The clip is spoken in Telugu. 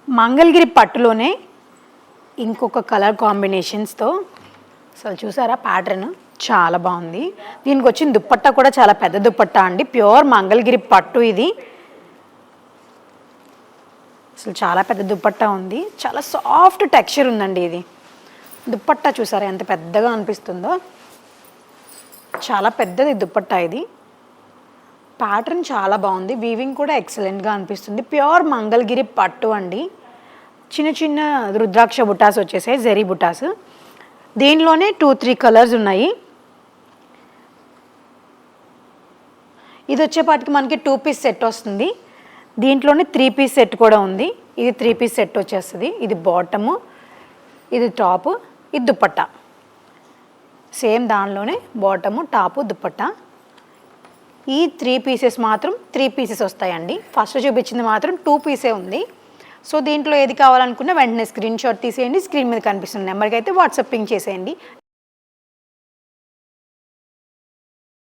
మంగళగిరి పట్టులోనే ఇంకొక కలర్ కాంబినేషన్స్తో అసలు చూసారా ప్యాటర్న్ చాలా బాగుంది. దీనికి వచ్చిన దుప్పట్టా కూడా చాలా పెద్ద దుప్పట్టా అండి, ప్యూర్ మంగళగిరి పట్టు ఇది. అసలు చాలా పెద్ద దుప్పట్టా ఉంది, చాలా సాఫ్ట్ టెక్స్చర్ ఉందండి ఇది. దుప్పట్టా చూసారా ఎంత పెద్దగా అనిపిస్తుందో, చాలా పెద్దది దుప్పట్టా ఇది. ప్యాటర్న్ చాలా బాగుంది, వీవింగ్ కూడా ఎక్సలెంట్గా అనిపిస్తుంది. ప్యూర్ మంగళగిరి పట్టు అండి. చిన్న చిన్న రుద్రాక్ష బుటాస్ వచ్చేసాయి, జరీ బుటాస్. దీనిలోనే 2-3 కలర్స్ ఉన్నాయి. ఇది వచ్చేపాటికి మనకి 2 పీస్ సెట్ వస్తుంది. దీంట్లోనే 3 పీస్ సెట్ కూడా ఉంది. ఇది 3 పీస్ సెట్ వచ్చేస్తుంది. ఇది బాటము, ఇది టాపు, ఇది దుప్పట్టా. సేమ్ దానిలోనే బాటము, టాపు, దుప్పట్టా. ఈ 3 పీసెస్ మాత్రం 3 పీసెస్ వస్తాయండి. ఫస్ట్ చూపించింది మాత్రం 2 పీసే ఉంది. సో దీంట్లో ఏది కావాలనుకున్నా వెంటనే స్క్రీన్ షాట్ తీసేయండి. స్క్రీన్ మీద కనిపిస్తున్న నెంబర్కి అయితే వాట్సాప్ పింక్ చేసేయండి.